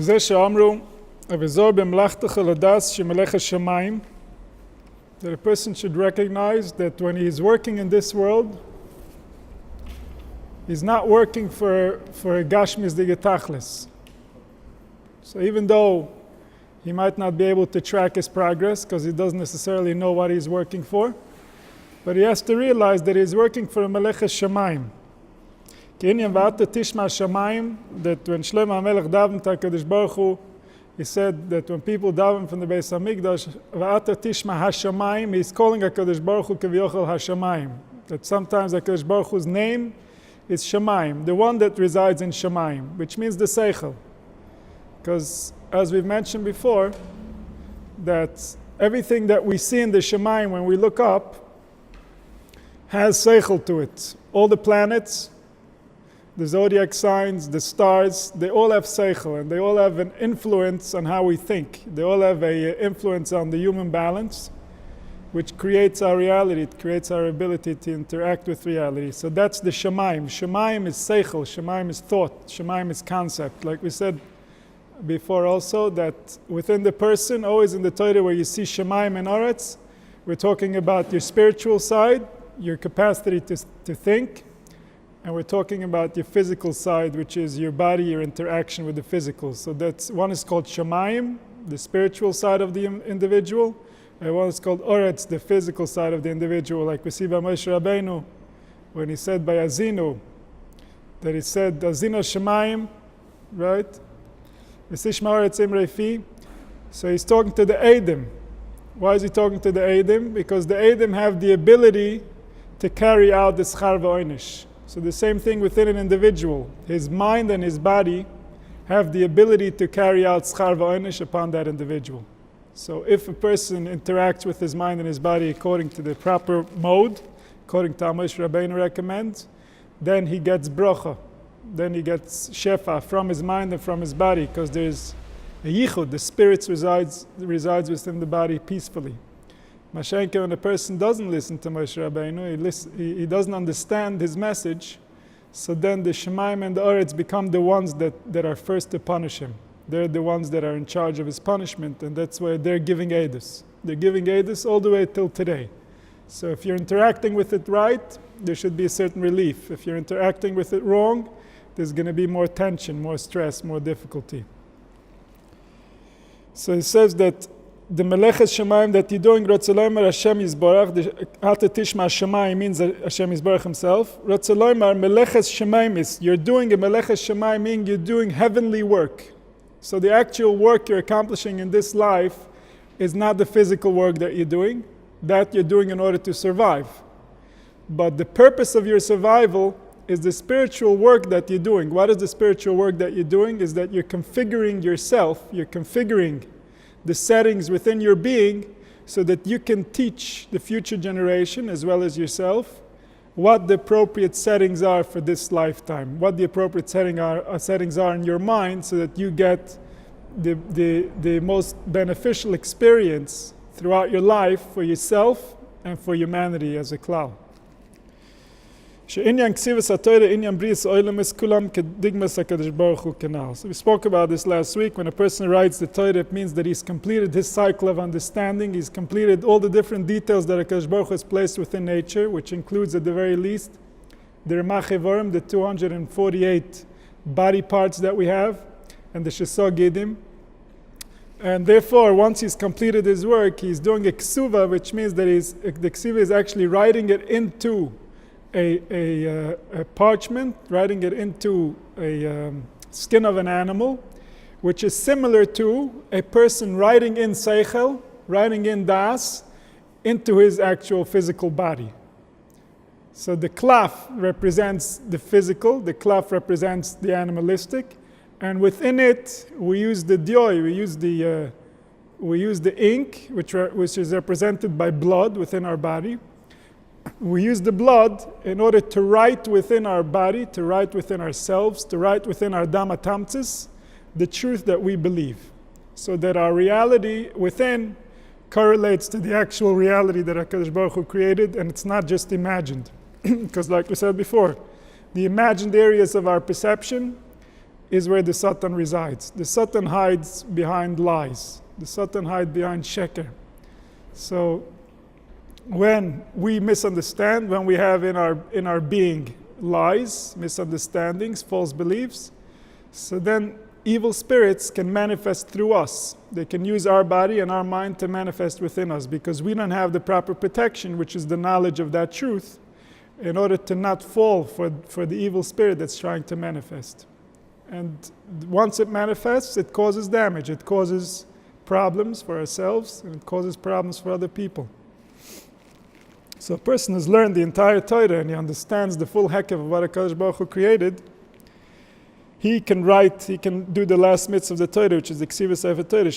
וזה שאמרו, Arizal b'mlachtacha ladas shemelech hashamayim, that a person should recognize that when he is working in this world, he's not working for a gashmis digetachlis. So even though he might not be able to track his progress because he doesn't necessarily know what he's working for, but he has to realize that he's working for a melech hashamayim. Ki inyan v'ata tishma hashamayim, that when Shlomo HaMelech davened to HaKadosh Baruch Hu, he said that when people daven from the Beis HaMikdash, v'ata tishma hashamayim, he's calling HaKadosh Baruch Hu kavyochel hashamayim. That sometimes HaKadosh Baruch Hu's name is Shamayim, the one that resides in Shamayim, which means the Seichel. Because as we've mentioned before, that everything that we see in the Shamayim when we look up has Seichel to it. All the planets, the zodiac signs, the stars, they all have Seichel, and they all have an influence on how we think. They all have an influence on the human balance, which creates our reality. It creates our ability to interact with reality. So that's the Shamayim. Shamayim is Seichel, Shamayim is thought, Shamayim is concept. Like we said before also, that within the person, always in the Torah where you see Shamayim and Aretz, we're talking about your spiritual side, your capacity to think, and we're talking about your physical side, which is your body, your interaction with the physical. So that's one is called Shamayim, the spiritual side of the individual, and one is called Oretz, the physical side of the individual. Like we see by Moshe Rabbeinu, when he said by Azinu, that he said Azinu Shamayim, right? V'sishma Oretz Imrei Fi. So he's talking to the Eidim. Why is he talking to the Eidim? Because the Eidim have the ability to carry out the Schar V'Oinish. So the same thing within an individual. His mind and his body have the ability to carry out Schar V'Oinish upon that individual. So if a person interacts with his mind and his body according to the proper mode, according to how Moshe Rabbeinu recommends, then he gets bracha. Then he gets shefa from his mind and from his body, because there's a yichud, the spirit resides within the body peacefully. Mashenke, when a person doesn't listen to Moshe Rabbeinu, he doesn't understand his message, so then the Shemaim and the Oretz become the ones that are first to punish him. They're the ones that are in charge of his punishment, and that's why they're giving edus. They're giving edus all the way till today. So if you're interacting with it right, there should be a certain relief. If you're interacting with it wrong, there's going to be more tension, more stress, more difficulty. So he says that the Meleches Shemayim that you're doing, Rotzeloymar Hashem Yisborach, the Ata Tishma Shemayim means Hashem Yisborach himself. Rotzeloymar Meleches Shemayim is, you're doing a Meleches Shemayim, meaning you're doing heavenly work. So the actual work you're accomplishing in this life is not the physical work that you're doing. That you're doing in order to survive. But the purpose of your survival is the spiritual work that you're doing. What is the spiritual work that you're doing? Is that you're configuring yourself, you're configuring the settings within your being so that you can teach the future generation as well as yourself what the appropriate settings are for this lifetime, what the appropriate settings are in your mind, so that you get the most beneficial experience throughout your life for yourself and for humanity as a klal. So we spoke about this last week. When a person writes the Torah, it means that he's completed his cycle of understanding. He's completed all the different details that HaKadosh Baruch Hu has placed within nature, which includes at the very least the Ramach Evorim, the 248 body parts that we have, and the Shesod Gidim. And therefore, once he's completed his work, he's doing a ksuva, which means that the ksuva is actually writing it into a parchment, writing it into a skin of an animal, which is similar to a person writing in seichel, writing in das, into his actual physical body. So the klaf represents the physical, the klaf represents the animalistic, and within it we use the dioi, we use the ink, which is represented by blood within our body. We use the blood in order to write within our body, to write within ourselves, to write within our damatamtis, the truth that we believe, so that our reality within correlates to the actual reality that HaKadosh Baruch Hu created, and it's not just imagined. Because like we said before, the imagined areas of our perception, is where the Satan resides. The Satan hides behind lies. The Satan hides behind sheker. So when we misunderstand, when we have in our being lies, misunderstandings, false beliefs, so then evil spirits can manifest through us. They can use our body and our mind to manifest within us because we don't have the proper protection, which is the knowledge of that truth, in order to not fall for the evil spirit that's trying to manifest. And once it manifests, it causes damage. It causes problems for ourselves, and it causes problems for other people. So a person has learned the entire Torah and he understands the full heck of what HaKadosh Baruch Hu created. He can do the last mitzvah of the Torah, which is the Ksiva Sefer Torah.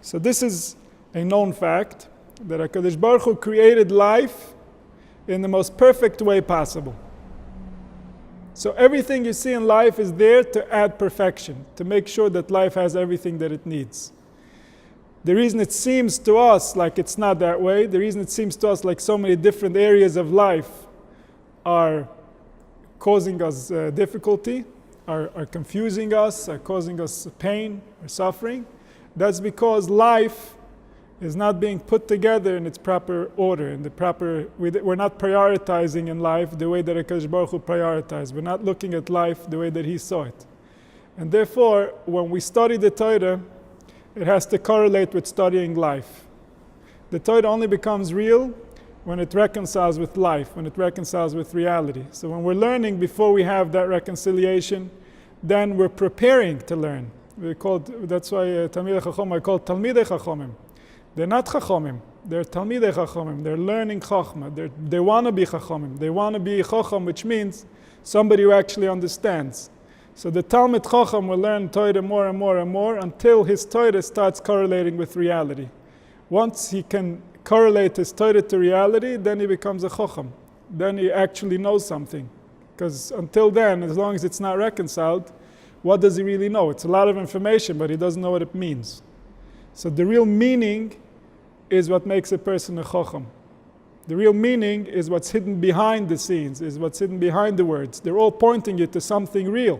So this is a known fact, that HaKadosh Baruch Hu created life in the most perfect way possible. So everything you see in life is there to add perfection, to make sure that life has everything that it needs. The reason it seems to us like it's not that way, the reason it seems to us like so many different areas of life are causing us difficulty, are confusing us, are causing us pain or suffering, that's because life is not being put together in its proper order, we're not prioritizing in life the way that HaKadosh Baruch Hu prioritized. We're not looking at life the way that He saw it. And therefore, when we study the Torah, it has to correlate with studying life. The Torah only becomes real when it reconciles with life, when it reconciles with reality. So when we're learning, before we have that reconciliation, then we're preparing to learn. That's why Talmidei Chacham are called Talmidei Chachamim. They're not Chachamim, they're Talmidei Chachamim. They're learning Chachma. They want to be Chachamim. They want to be Chacham, which means somebody who actually understands. So the Talmid Chacham will learn Torah more and more and more until his Torah starts correlating with reality. Once he can correlate his Torah to reality, then he becomes a Chacham. Then he actually knows something. Because until then, as long as it's not reconciled, what does he really know? It's a lot of information, but he doesn't know what it means. So the real meaning is what makes a person a Chacham. The real meaning is what's hidden behind the scenes, is what's hidden behind the words. They're all pointing you to something real.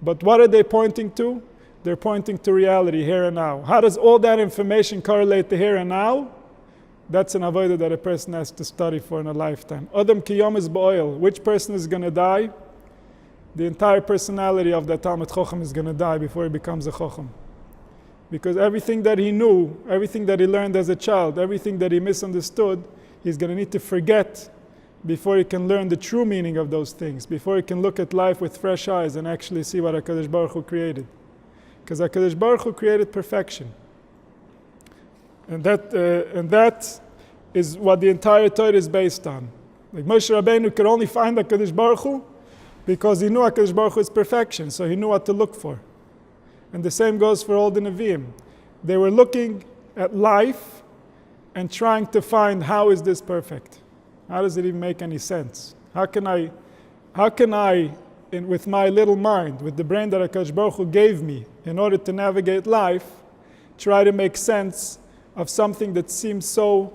But what are they pointing to? They're pointing to reality, here and now. How does all that information correlate to here and now? That's an avodah that a person has to study for in a lifetime. Adam ki yom is ba'oil. Which person is going to die? The entire personality of that Talmid Chacham is going to die before he becomes a Chacham. Because everything that he knew, everything that he learned as a child, everything that he misunderstood, he's going to need to forget before he can learn the true meaning of those things, before he can look at life with fresh eyes and actually see what HaKadosh Baruch Hu created. Because HaKadosh Baruch Hu created perfection. And that is what the entire Torah is based on. Like Moshe Rabbeinu could only find HaKadosh Baruch Hu because he knew HaKadosh Baruch Hu is perfection, so he knew what to look for. And the same goes for all the Nevi'im. They were looking at life and trying to find, how is this perfect? How does it even make any sense? How can I, with my little mind, with the brain that HaKadosh Baruch Hu gave me in order to navigate life, try to make sense of something that seems so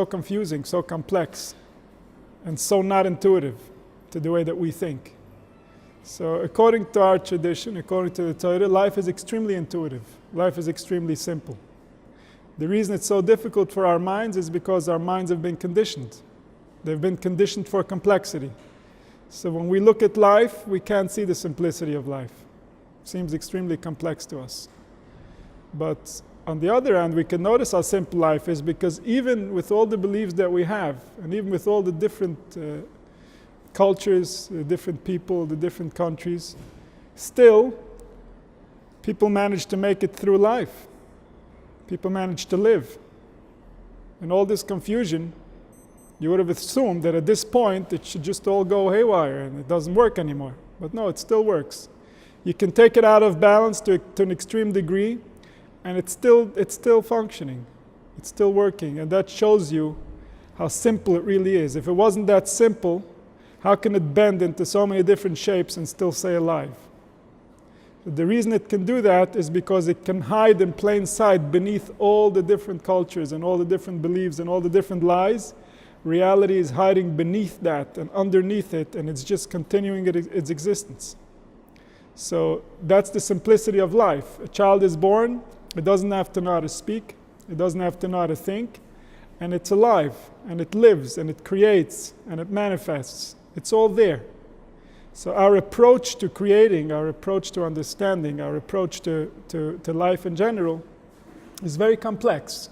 confusing, so complex, and so not intuitive to the way that we think. So according to our tradition, according to the Torah, life is extremely intuitive. Life is extremely simple. The reason it's so difficult for our minds is because our minds have been conditioned. They've been conditioned for complexity. So when we look at life, we can't see the simplicity of life. It seems extremely complex to us. But on the other hand, we can notice how simple life is, because even with all the beliefs that we have, and even with all the different cultures, the different people, the different countries, still, people manage to make it through life. People manage to live. In all this confusion, you would have assumed that at this point it should just all go haywire and it doesn't work anymore. But no, it still works. You can take it out of balance to an extreme degree, and it's still functioning. It's still working, and that shows you how simple it really is. If it wasn't that simple, how can it bend into so many different shapes and still stay alive? The reason it can do that is because it can hide in plain sight beneath all the different cultures and all the different beliefs and all the different lies. Reality is hiding beneath that and underneath it, and it's just continuing its existence. So that's the simplicity of life. A child is born, it doesn't have to know how to speak, it doesn't have to know how to think, and it's alive, and it lives, and it creates, and it manifests. It's all there. So our approach to creating, our approach to understanding, our approach to life in general is very complex.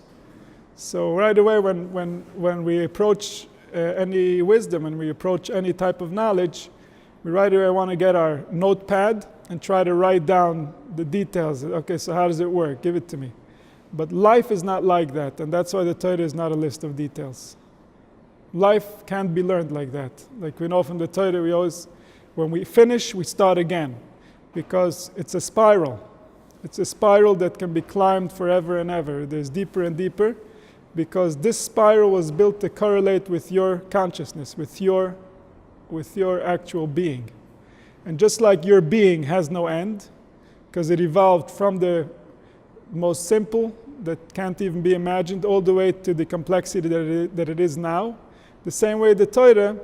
So right away when we approach any wisdom and we approach any type of knowledge, we right away want to get our notepad and try to write down the details. Okay, so how does it work? Give it to me. But life is not like that, and that's why the Torah is not a list of details. Life can't be learned like that. Like we know from the Torah, we always, when we finish, we start again, because it's a spiral. It's a spiral that can be climbed forever and ever. There's deeper and deeper, because this spiral was built to correlate with your consciousness, with your actual being. And just like your being has no end, because it evolved from the most simple that can't even be imagined all the way to the complexity that it is now, the same way the Torah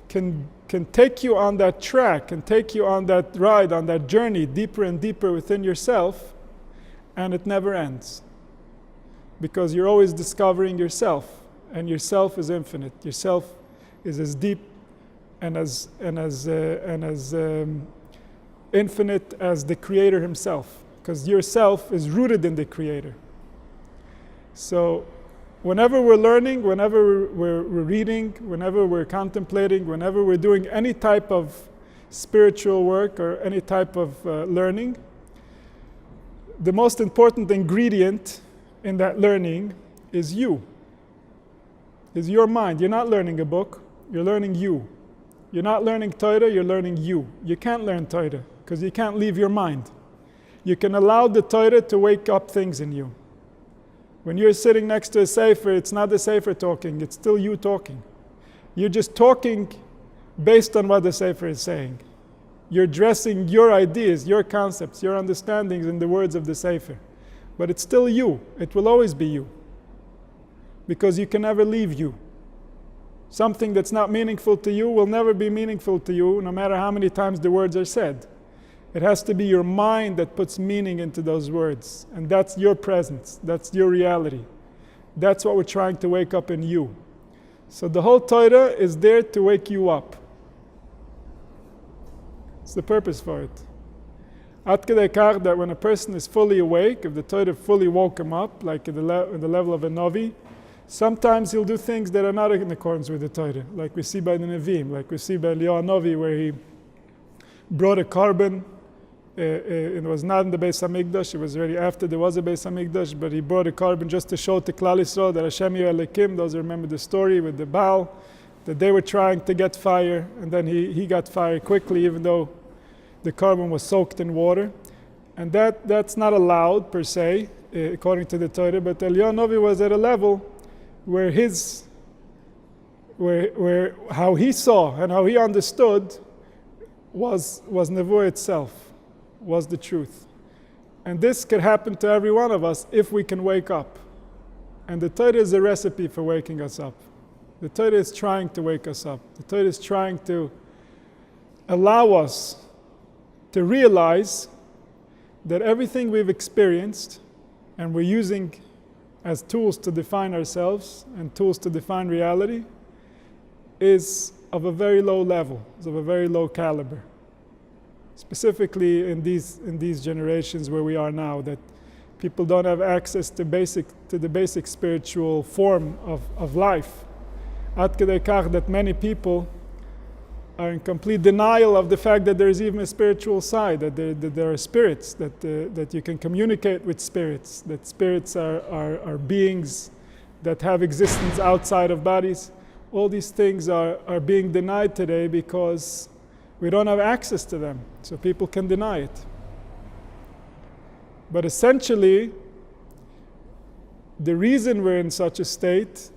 can take you on that track, and take you on that ride, on that journey, deeper and deeper within yourself, and it never ends. Because you're always discovering yourself, and yourself is infinite. Yourself is as deep and as infinite as the Creator Himself, because yourself is rooted in the Creator. So whenever we're learning, whenever we're reading, whenever we're contemplating, whenever we're doing any type of spiritual work or any type of learning, the most important ingredient in that learning is you. Is your mind. You're not learning a book, you're learning you. You're not learning Torah, you're learning you. You can't learn Torah because you can't leave your mind. You can allow the Torah to wake up things in you. When you're sitting next to a Sefer, it's not the Sefer talking, it's still you talking. You're just talking based on what the Sefer is saying. You're dressing your ideas, your concepts, your understandings in the words of the Sefer. But it's still you. It will always be you. Because you can never leave you. Something that's not meaningful to you will never be meaningful to you, no matter how many times the words are said. It has to be your mind that puts meaning into those words. And that's your presence. That's your reality. That's what we're trying to wake up in you. So the whole Torah is there to wake you up. It's the purpose for it. Ad kedei kach that when a person is fully awake, if the Torah fully woke him up, like at the level of a Navi, sometimes he'll do things that are not in accordance with the Torah, like we see by the Nevi'im, like we see by Eliyahu Navi, where he brought a carbon. It was not in the Beis HaMikdash, it was already after there was a Beis HaMikdash, but he brought a carbon just to show to Klal Yisrael that Hashem Yireh Elokim, those who remember the story with the Baal, that they were trying to get fire, and then he got fire quickly, even though the carbon was soaked in water. And that's not allowed per se, according to the Torah, but Eliyahu Navi was at a level where how he saw and how he understood was Nevuah itself, was the truth. And this could happen to every one of us if we can wake up. And the Torah is a recipe for waking us up. The Torah is trying to wake us up. The Torah is trying to allow us to realize that everything we've experienced and we're using as tools to define ourselves and tools to define reality is of a very low level, is of a very low caliber. Specifically in these generations where we are now, that people don't have access to the basic spiritual form of life. Ad kedei kach that many people are in complete denial of the fact that there is even a spiritual side, that there are spirits, that you can communicate with spirits, that spirits are beings that have existence outside of bodies. All these things are being denied today because we don't have access to them, so people can deny it. But essentially, the reason we're in such a state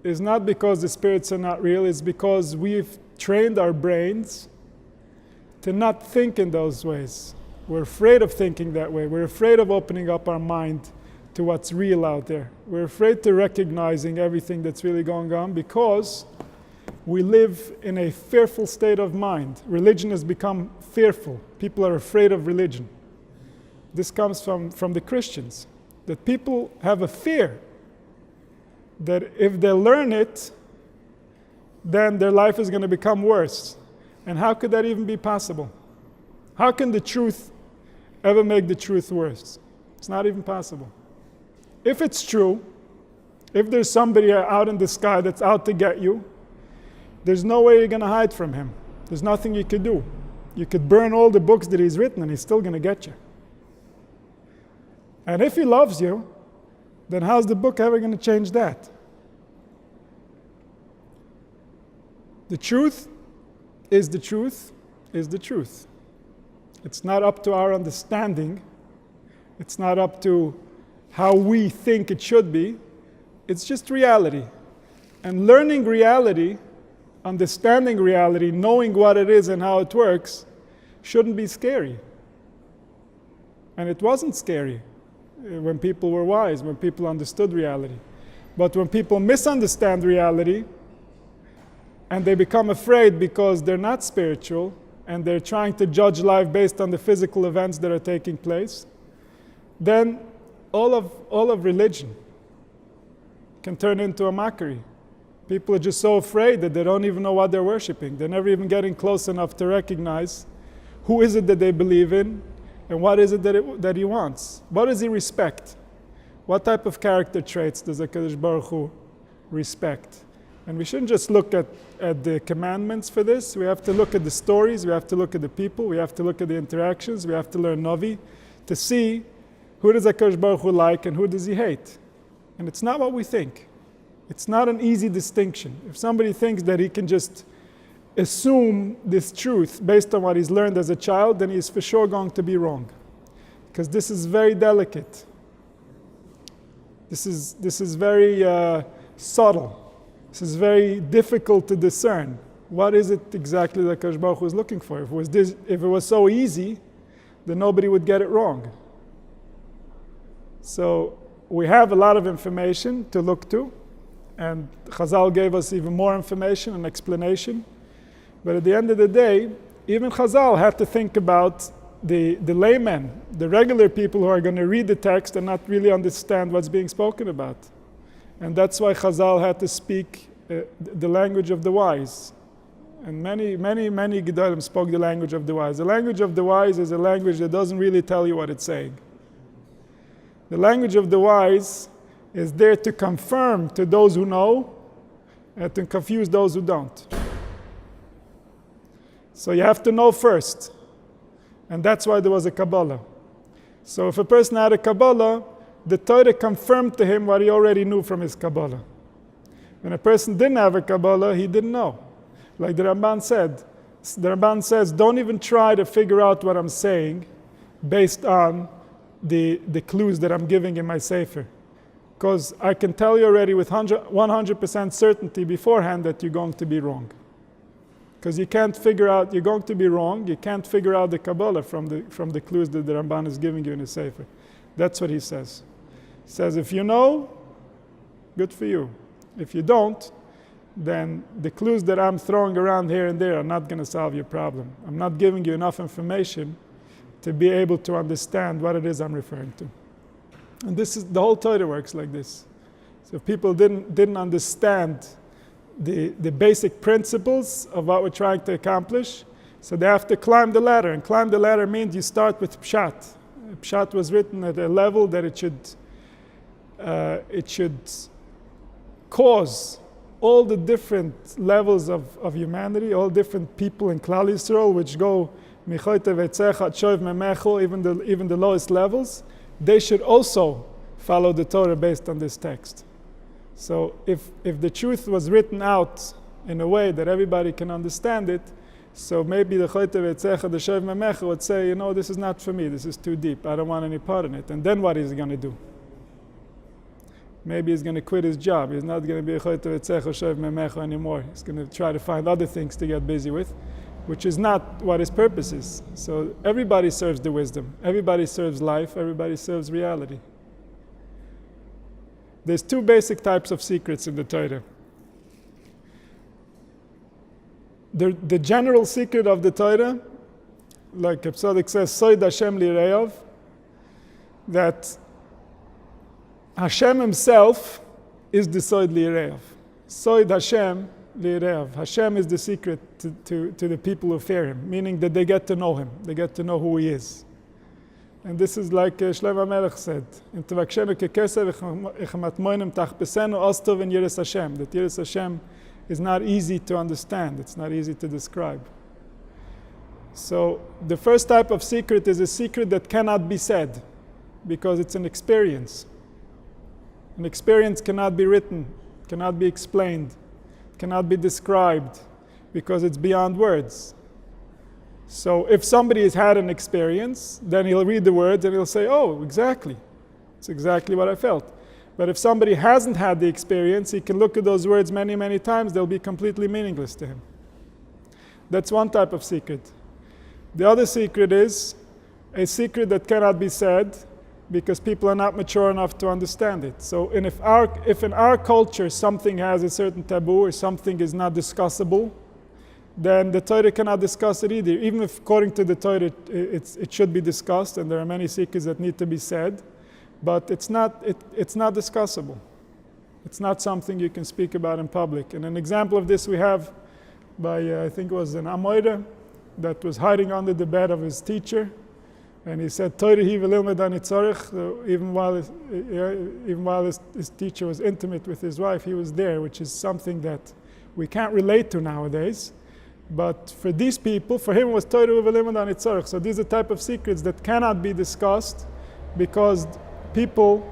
is not because the spirits are not real, it's because we've trained our brains to not think in those ways. We're afraid of thinking that way. We're afraid of opening up our mind to what's real out there. We're afraid to recognizing everything that's really going on because we live in a fearful state of mind. Religion has become fearful. People are afraid of religion. This comes from the Christians, that people have a fear that if they learn it, then their life is going to become worse. And how could that even be possible? How can the truth ever make the truth worse? It's not even possible. If it's true, if there's somebody out in the sky that's out to get you, there's no way you're going to hide from him. There's nothing you could do. You could burn all the books that he's written and he's still going to get you. And if he loves you, then how's the book ever going to change that? The truth is the truth is the truth. It's not up to our understanding. It's not up to how we think it should be. It's just reality. And learning reality, understanding reality, knowing what it is and how it works, shouldn't be scary. And it wasn't scary when people were wise, when people understood reality. But when people misunderstand reality, and they become afraid because they're not spiritual, and they're trying to judge life based on the physical events that are taking place, then all of religion can turn into a mockery. People are just so afraid that they don't even know what they're worshiping. They're never even getting close enough to recognize who is it that they believe in, and what is it that he wants. What does he respect? What type of character traits does HaKadosh Baruch Hu respect? And we shouldn't just look at the commandments for this. We have to look at the stories. We have to look at the people. We have to look at the interactions. We have to learn Navi to see who does HaKadosh Baruch Hu like and who does he hate. And it's not what we think. It's not an easy distinction. If somebody thinks that he can just assume this truth based on what he's learned as a child, then he's for sure going to be wrong. Because this is very delicate. This is very subtle. This is very difficult to discern. What is it exactly that HaKadosh Baruch Hu is looking for? If it was so easy, then nobody would get it wrong. So we have a lot of information to look to, and Chazal gave us even more information and explanation. But at the end of the day, even Chazal had to think about the laymen, the regular people who are going to read the text and not really understand what's being spoken about. And that's why Chazal had to speak the language of the wise. And many Gedolim spoke the language of the wise. The language of the wise is a language that doesn't really tell you what it's saying. The language of the wise is there to confirm to those who know and to confuse those who don't. So you have to know first. And that's why there was a Kabbalah. So if a person had a Kabbalah, the Torah confirmed to him what he already knew from his Kabbalah. When a person didn't have a Kabbalah, he didn't know. Like the Ramban said. The Ramban says, don't even try to figure out what I'm saying based on the clues that I'm giving in my Sefer. Because I can tell you already with 100% certainty beforehand that you're going to be wrong. Because you can't figure out, you're going to be wrong, you can't figure out the Kabbalah from the clues that the Ramban is giving you in his Sefer. That's what he says. He says, if you know, good for you. If you don't, then the clues that I'm throwing around here and there are not going to solve your problem. I'm not giving you enough information to be able to understand what it is I'm referring to. And this is, the whole Torah works like this. So if people didn't understand the basic principles of what we're trying to accomplish, so they have to climb the ladder. And climb the ladder means you start with Pshat. Pshat was written at a level that it should cause all the different levels of humanity, all different people in Klal Yisrael, which go even the lowest levels, they should also follow the Torah based on this text. So if the truth was written out in a way that everybody can understand it, so maybe the Shoev Memecha would say, this is not for me, this is too deep, I don't want any part in it. And then what is he going to do? Maybe he's going to quit his job. He's not going to be a Shoev Memecha anymore. He's going to try to find other things to get busy with. which is not what his purpose is. So everybody serves the wisdom. Everybody serves life. Everybody serves reality. There's two basic types of secrets in the Torah. The general secret of the Torah, like Reb Tzodok says, Soid Hashem Li'Reov, that Hashem himself is the Soid Li'Reov. Soid Hashem Li'Reov. Hashem is the secret to the people who fear him, meaning that they get to know him. They get to know who he is. And this is like Shlomo HaMelech said, that Yiras Hashem is not easy to understand. It's not easy to describe. So the first type of secret is a secret that cannot be said because it's an experience. An experience cannot be written, cannot be explained, cannot be described because it's beyond words. So if somebody has had an experience, then he'll read the words and he'll say, oh, exactly. It's exactly what I felt. But if somebody hasn't had the experience, he can look at those words many, many times. They'll be completely meaningless to him. That's one type of secret. The other secret is a secret that cannot be said because people are not mature enough to understand it. So if in our culture something has a certain taboo or something is not discussable, then the Torah cannot discuss it either. Even if according to the Torah it should be discussed, and there are many secrets that need to be said, but it's not discussable. It's not something you can speak about in public. And an example of this we have by, I think it was an Amoira that was hiding under the bed of his teacher. And he said, Torah hi v'lilmed ani tzorich. Even while his teacher was intimate with his wife, he was there, which is something that we can't relate to nowadays. But for these people, for him it was Torah v'lilmed ani tzorich. So these are the type of secrets that cannot be discussed because people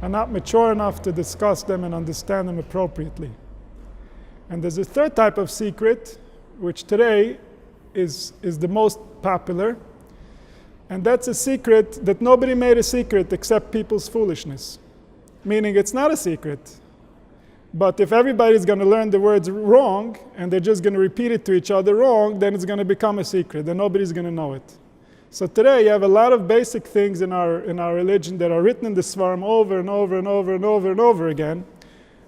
are not mature enough to discuss them and understand them appropriately. And there's a third type of secret, which today is the most popular. And that's a secret that nobody made a secret except people's foolishness. Meaning it's not a secret. But if everybody's going to learn the words wrong, and they're just going to repeat it to each other wrong, then it's going to become a secret, and nobody's going to know it. So today you have a lot of basic things in our religion that are written in the Svarim over and over and over and over and over again.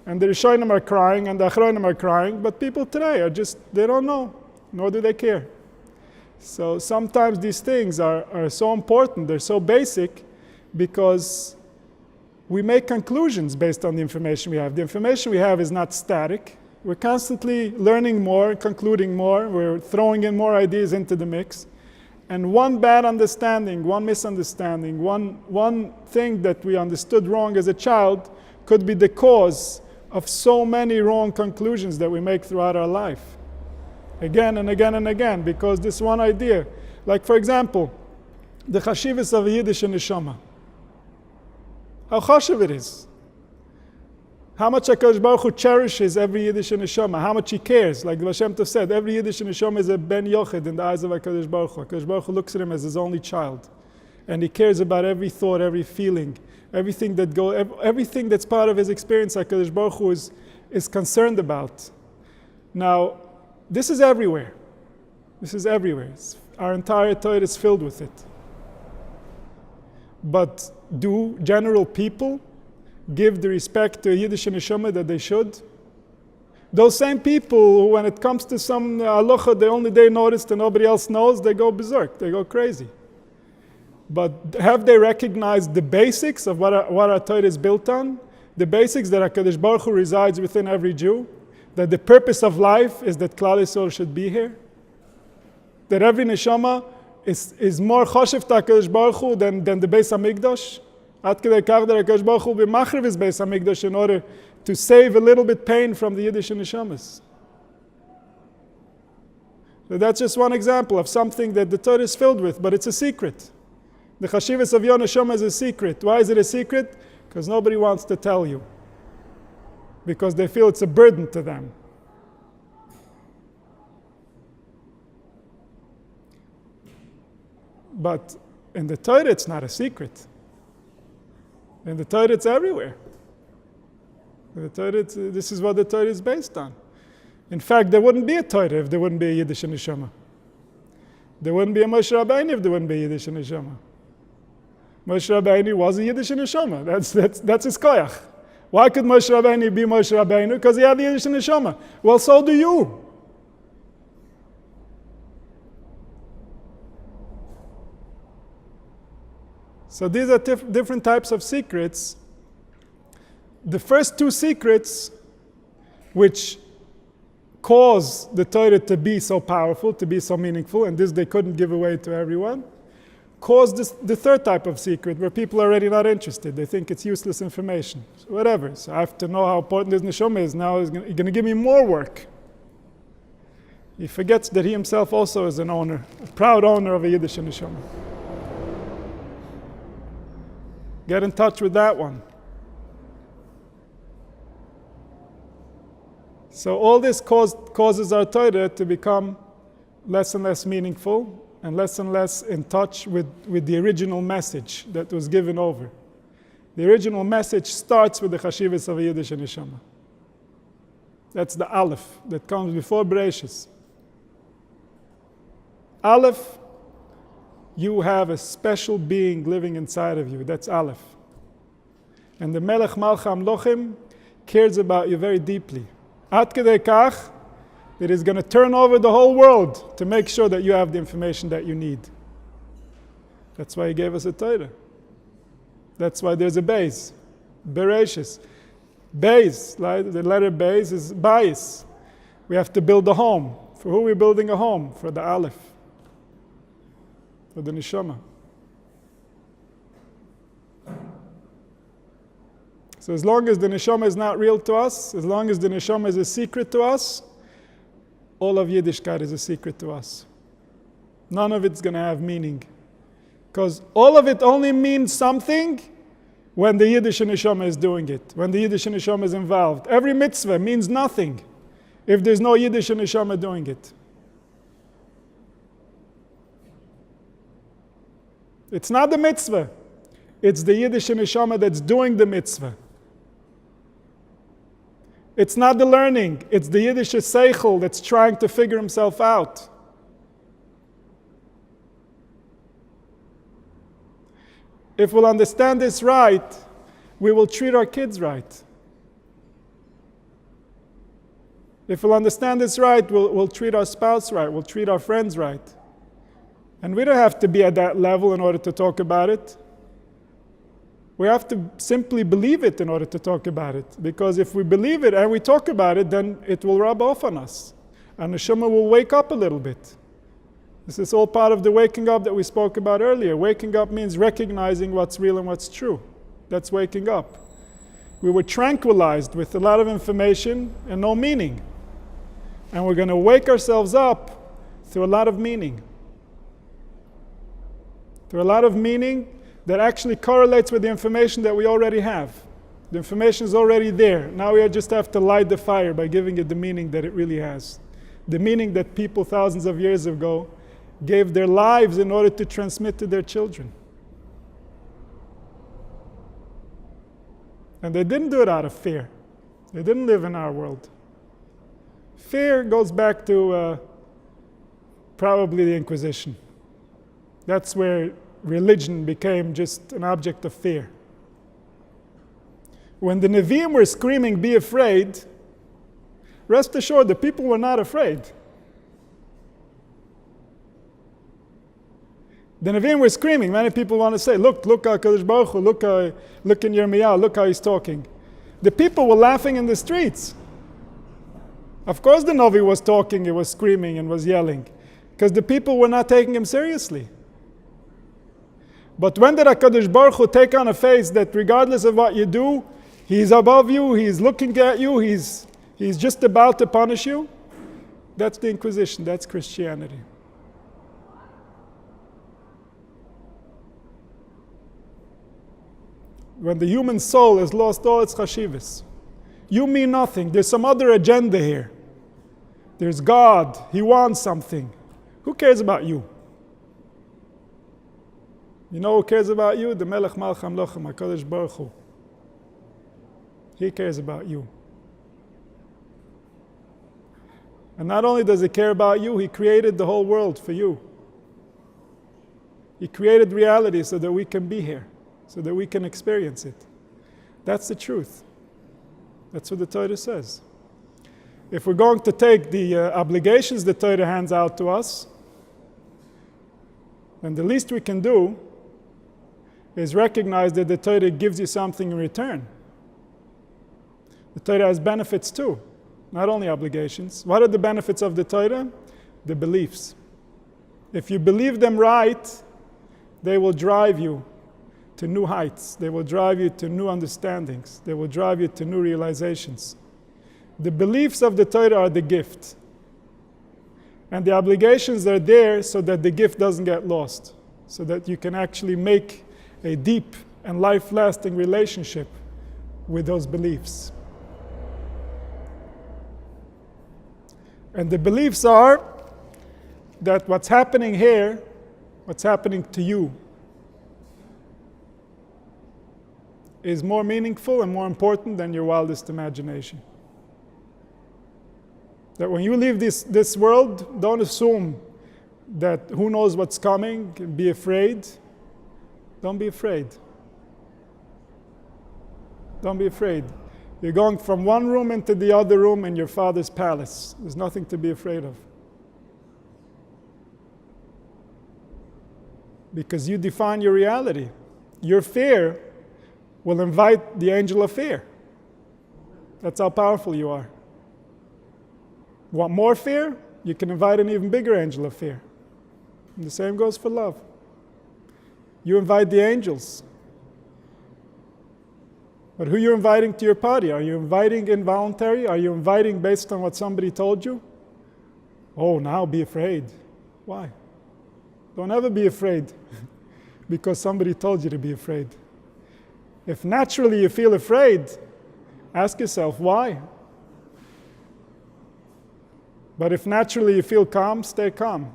And the Rishonim are crying and the Achronim are crying, but people today are just, they don't know, nor do they care. So sometimes these things are so important, they're so basic, because we make conclusions based on the information we have. The information we have is not static. We're constantly learning more, concluding more, we're throwing in more ideas into the mix. And one bad understanding, one misunderstanding, one thing that we understood wrong as a child could be the cause of so many wrong conclusions that we make throughout our life. Again and again and again, because this one idea. Like for example, the chashivas of a Yiddish neshama. How chashiv it is. How much HaKadosh Baruch Hu cherishes every Yiddish neshama. How much he cares. Like the Baal Shem Tov said, every Yiddish neshama is a ben yochid in the eyes of HaKadosh Baruch Hu. HaKadosh Baruch Hu looks at him as his only child. And he cares about every thought, every feeling, everything that's part of his experience HaKadosh Baruch Hu is concerned about. Now, this is everywhere. This is everywhere. Our entire Torah is filled with it. But do general people give the respect to Yiddish neshama that they should? Those same people who, when it comes to some halacha, they noticed and nobody else knows, they go berserk, they go crazy. But have they recognized the basics of what our Torah is built on? The basics that HaKadosh Baruch Hu resides within every Jew? That the purpose of life is that Klal Yisrael should be here? That every neshama is more choshev to HaKadosh Baruch Hu than the Beis HaMikdash? Ad kedei kach that HaKadosh Baruch Hu b'machriv his Beis HaMikdash in order to save a little bit pain from the Yiddish neshamas. So that's just one example of something that the Torah is filled with, but it's a secret. The chashivas of your neshama is a secret. Why is it a secret? Because nobody wants to tell you. Because they feel it's a burden to them. But in the Torah, it's not a secret. In the Torah, it's everywhere. In the Torah, this is what the Torah is based on. In fact, there wouldn't be a Torah if there wouldn't be a Yiddish neshama. There wouldn't be a Moshe Rabbeinu if there wouldn't be Yiddish neshama. Moshe Rabbeinu was a Yiddish neshama. That's his koyach. Why could Moshe Rabbeinu be Moshe Rabbeinu? Because he had the Yiddish neshama. Well, so do you. So these are different types of secrets. The first two secrets, which cause the Torah to be so powerful, to be so meaningful, and this they couldn't give away to everyone, caused the third type of secret where people are already not interested. They think it's useless information. So whatever. So I have to know how important this neshama is. Now he's going to give me more work. He forgets that he himself also is an owner, a proud owner of a Yiddish neshama. Get in touch with that one. So all this causes our Torah to become less and less meaningful and less in touch with the original message that was given over. The original message starts with the chashivas of a Yiddish neshama. That's the Aleph that comes before Bereshis. Aleph, you have a special being living inside of you. That's Aleph. And the Melech Malcha Amlochim cares about you very deeply. Ad kedei kach, that is going to turn over the whole world to make sure that you have the information that you need. That's why he gave us a Torah. That's why there's a Beis. Bereshis. Beis, like the letter Beis is Bais. We have to build a home. For who are we building a home? For the Aleph. For the neshama. So as long as the neshama is not real to us, as long as the neshama is a secret to us, all of Yiddishkeit is a secret to us. None of it's going to have meaning. Because all of it only means something when the Yiddish neshama is doing it, when the Yiddish neshama is involved. Every mitzvah means nothing if there's no Yiddish neshama doing it. It's not the mitzvah. It's the Yiddish neshama that's doing the mitzvah. It's not the learning. It's the Yiddish seichel that's trying to figure himself out. If we'll understand this right, we will treat our kids right. If we'll understand this right, we'll treat our spouse right. We'll treat our friends right. And we don't have to be at that level in order to talk about it. We have to simply believe it in order to talk about it. Because if we believe it and we talk about it, then it will rub off on us. And the neshama will wake up a little bit. This is all part of the waking up that we spoke about earlier. Waking up means recognizing what's real and what's true. That's waking up. We were tranquilized with a lot of information and no meaning. And we're going to wake ourselves up through a lot of meaning. Through a lot of meaning that actually correlates with the information that we already have. The information is already there. Now we just have to light the fire by giving it the meaning that it really has. The meaning that people thousands of years ago gave their lives in order to transmit to their children. And they didn't do it out of fear. They didn't live in our world. Fear goes back to probably the Inquisition. That's where religion became just an object of fear. When the Nevi'im were screaming, "Be afraid," rest assured the people were not afraid. The Nevi'im were screaming. Many people want to say, look HaKadosh Baruch Hu, look in Yirmiyahu, look how he's talking. The people were laughing in the streets. Of course the Novi was talking, he was screaming and was yelling, because the people were not taking him seriously. But when did HaKadosh Baruch Hu take on a face that regardless of what you do, he's above you, he's looking at you, he's just about to punish you? That's the Inquisition, that's Christianity. When the human soul has lost all its chashivas, you mean nothing, there's some other agenda here. There's God, He wants something. Who cares about you? You know who cares about you? The Melech Malcha Amlochim, HaKadosh Baruch Hu. He cares about you. And not only does He care about you, He created the whole world for you. He created reality so that we can be here, so that we can experience it. That's the truth. That's what the Torah says. If we're going to take the obligations the Torah hands out to us, then the least we can do is recognize that the Torah gives you something in return. The Torah has benefits too, not only obligations. What are the benefits of the Torah? The beliefs. If you believe them right, they will drive you to new heights. They will drive you to new understandings. They will drive you to new realizations. The beliefs of the Torah are the gift. And the obligations are there so that the gift doesn't get lost, so that you can actually make a deep and life-lasting relationship with those beliefs. And the beliefs are that what's happening here, what's happening to you, is more meaningful and more important than your wildest imagination. That when you leave this world, don't assume that who knows what's coming, be afraid. Don't be afraid. Don't be afraid. You're going from one room into the other room in your Father's palace. There's nothing to be afraid of. Because you define your reality. Your fear will invite the angel of fear. That's how powerful you are. Want more fear? You can invite an even bigger angel of fear. And the same goes for love. You invite the angels. But who are you inviting to your party? Are you inviting involuntary? Are you inviting based on what somebody told you? Oh, now be afraid. Why? Don't ever be afraid because somebody told you to be afraid. If naturally you feel afraid, ask yourself why. But if naturally you feel calm, stay calm.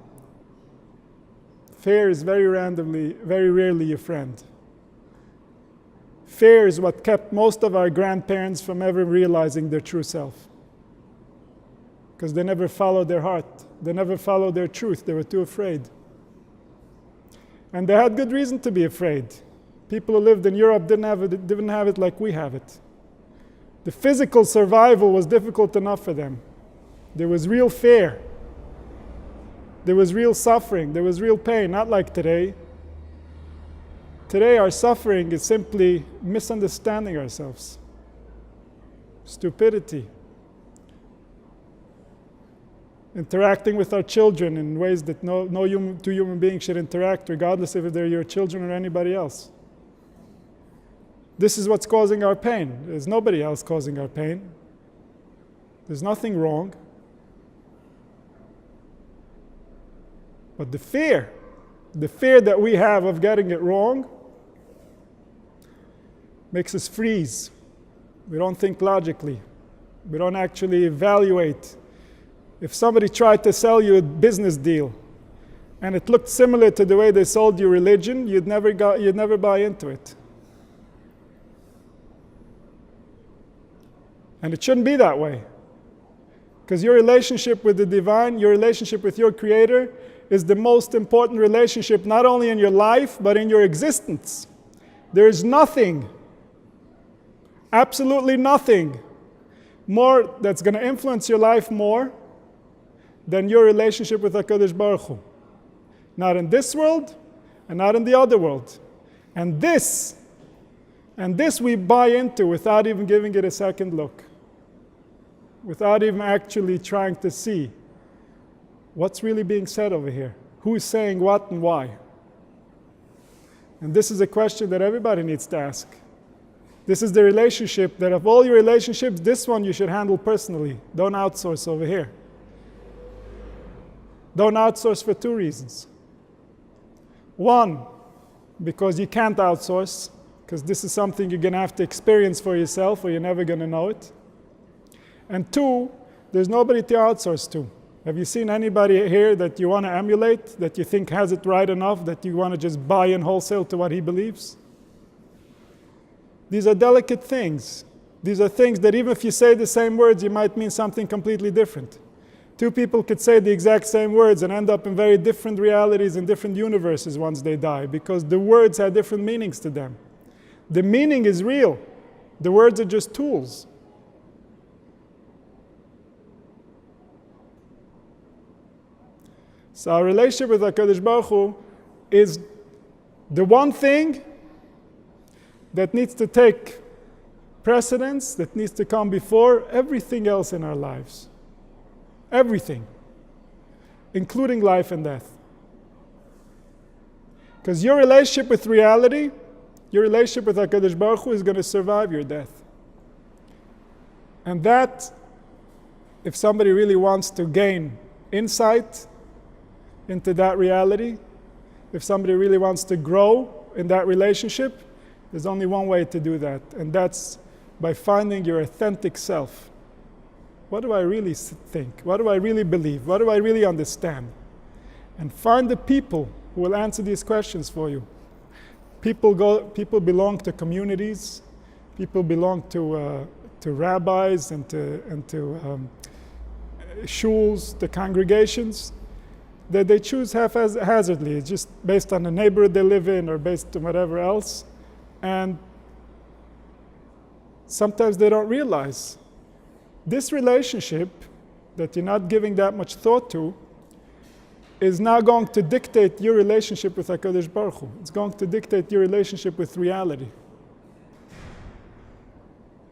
Fear is very rarely your friend. Fear is what kept most of our grandparents from ever realizing their true self. Because they never followed their heart. They never followed their truth. They were too afraid. And they had good reason to be afraid. People who lived in Europe didn't have it like we have it. The physical survival was difficult enough for them. There was real fear. There was real suffering. There was real pain, not like today. Today our suffering is simply misunderstanding ourselves. Stupidity. Interacting with our children in ways that two human beings should interact, regardless if they're your children or anybody else. This is what's causing our pain. There's nobody else causing our pain. There's nothing wrong. But the fear that we have of getting it wrong makes us freeze. We don't think logically. We don't actually evaluate. If somebody tried to sell you a business deal and it looked similar to the way they sold you religion, you'd never buy into it. And it shouldn't be that way. Because your relationship with the divine, your relationship with your Creator, is the most important relationship not only in your life, but in your existence. There is nothing, absolutely nothing, more that's going to influence your life more than your relationship with HaKadosh Baruch Hu. Not in this world, and not in the other world. And this we buy into without even giving it a second look. Without even actually trying to see what's really being said over here. Who is saying what and why? And this is a question that everybody needs to ask. This is the relationship that of all your relationships, this one you should handle personally. Don't outsource over here. Don't outsource for two reasons. One, because you can't outsource, because this is something you're going to have to experience for yourself or you're never going to know it. And two, there's nobody to outsource to. Have you seen anybody here that you want to emulate, that you think has it right enough, that you want to just buy in wholesale to what he believes? These are delicate things. These are things that even if you say the same words, you might mean something completely different. Two people could say the exact same words and end up in very different realities and different universes once they die, because the words had different meanings to them. The meaning is real. The words are just tools. So our relationship with HaKadosh Baruch Hu is the one thing that needs to take precedence, that needs to come before everything else in our lives. Everything, including life and death. Because your relationship with reality, your relationship with HaKadosh Baruch Hu is going to survive your death. And that, if somebody really wants to gain insight into that reality, if somebody really wants to grow in that relationship, there's only one way to do that, and that's by finding your authentic self. What do I really think? What do I really believe? What do I really understand? And find the people who will answer these questions for you. People belong to communities. People belong to rabbis and to shuls, the congregations, that they choose haphazardly. It's just based on the neighborhood they live in or based on whatever else. And sometimes they don't realize this relationship that you're not giving that much thought to is now going to dictate your relationship with HaKadosh Baruch Hu. It's going to dictate your relationship with reality.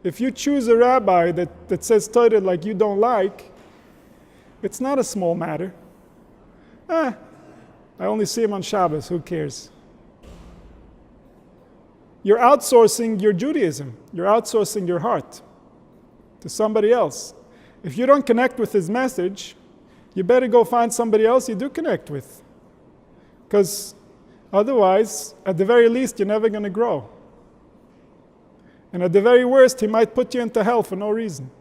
If you choose a rabbi that says Torah like you don't like, it's not a small matter. I only see him on Shabbos, who cares? You're outsourcing your Judaism. You're outsourcing your heart to somebody else. If you don't connect with his message, you better go find somebody else you do connect with. Because otherwise, at the very least, you're never going to grow. And at the very worst, he might put you into hell for no reason.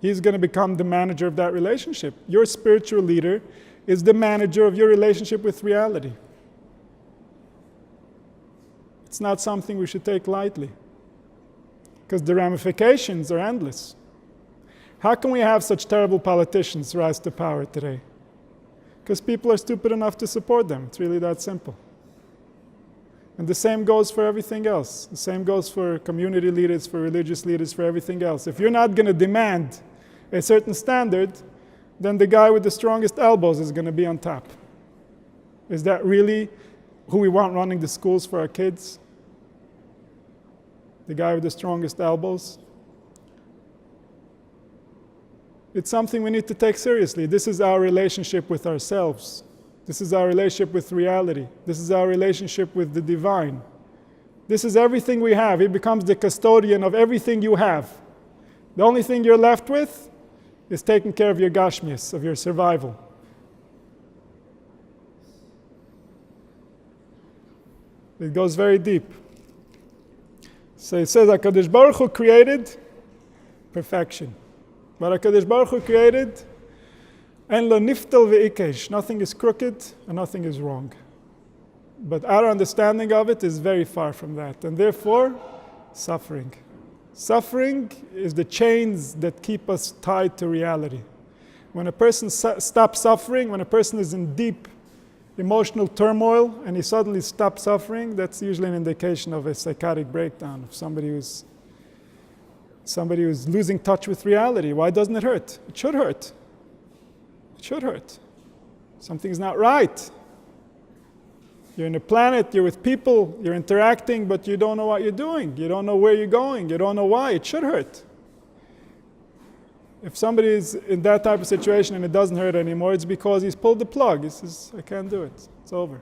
He's going to become the manager of that relationship. Your spiritual leader is the manager of your relationship with reality. It's not something we should take lightly, because the ramifications are endless. How can we have such terrible politicians rise to power today? Because people are stupid enough to support them. It's really that simple. And the same goes for everything else. The same goes for community leaders, for religious leaders, for everything else. If you're not going to demand a certain standard, then the guy with the strongest elbows is going to be on top. Is that really who we want running the schools for our kids? The guy with the strongest elbows? It's something we need to take seriously. This is our relationship with ourselves. This is our relationship with reality. This is our relationship with the divine. This is everything we have. He becomes the custodian of everything you have. The only thing you're left with is taking care of your gashmias, of your survival. It goes very deep. So it says HaKadosh Baruch Hu created perfection. But HaKadosh Baruch Hu created en lo niftal ve'ikesh. Nothing is crooked and nothing is wrong. But our understanding of it is very far from that. And therefore, suffering. Suffering is the chains that keep us tied to reality. When a person stops suffering, when a person is in deep emotional turmoil and he suddenly stops suffering, that's usually an indication of a psychotic breakdown, of somebody who's losing touch with reality. Why doesn't it hurt? It should hurt. It should hurt. Something's not right. You're in a planet, you're with people, you're interacting, but you don't know what you're doing. You don't know where you're going. You don't know why. It should hurt. If somebody is in that type of situation and it doesn't hurt anymore, it's because he's pulled the plug. He says, I can't do it. It's over.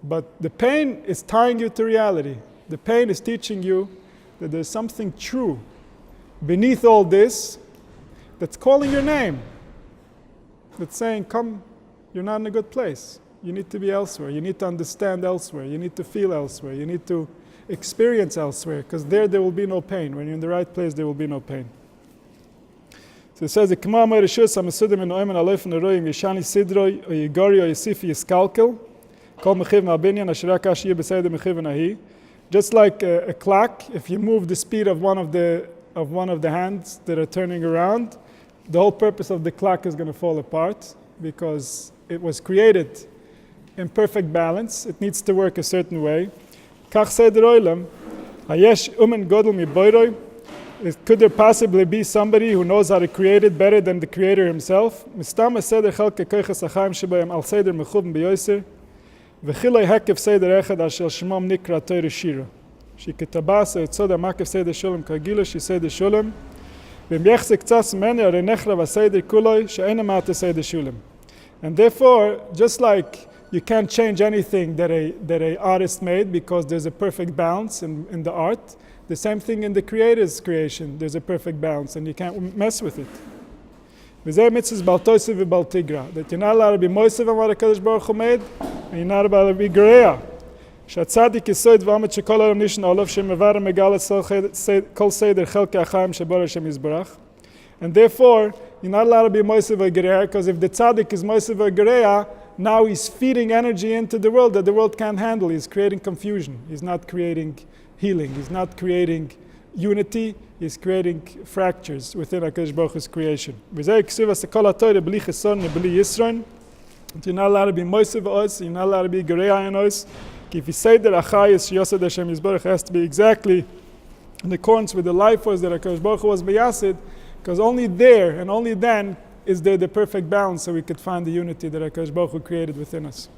But the pain is tying you to reality. The pain is teaching you that there's something true beneath all this that's calling your name. That's saying, come, you're not in a good place. You need to be elsewhere. You need to understand elsewhere. You need to feel elsewhere. You need to experience elsewhere, because there will be no pain. When you're in the right place, there will be no pain. So it says, just like a clock, if you move the speed of one of the of one of the hands that are turning around, the whole purpose of the clock is going to fall apart because it was created in perfect balance. It needs to work a certain way. Kach seder olam, hayesh umen godel mi boiroi. Could there possibly be somebody who knows how to create it better than the creator himself? Mistam seder chelke koiches achaim shebayim al seder mechuven beyoser. V'chiloi hekev seder echad asher shemam nikra Torah shira. Sheketabasa etzoda makev seder sholem kagila she seder sholem. And therefore, just like you can't change anything that a artist made because there's a perfect balance in the art, the same thing in the creator's creation, there's a perfect balance and you can't mess with it. That you're not allowed to be moisev on what HaKadosh Baruch Hu made, and you're not allowed to be gereya. שהצדיק יסוד ועומד שכל העולם נשנה עליו שמבאר מגל כל סדר חלקי החיים שבורא השם יזברך. And therefore, you're not allowed to be moisev or gereya, because if the tzaddik is moisev or gereya, now he's feeding energy into the world that the world can't handle. He's creating confusion. He's not creating healing. He's not creating unity. He's creating fractures within HaKadosh Baruch Hu's creation. V'zeh k'suv ha'sekol ha'torah b'li cheson b'li yisron. You're not allowed to be moisev os. You're not allowed to be gereya in os. If you say that Achayis Yosed Hashem Yisborach has to be exactly in accordance with the life force that HaKadosh Baruch Hu was Beyasid, because only there and only then is there the perfect balance so we could find the unity that HaKadosh Baruch Hu created within us.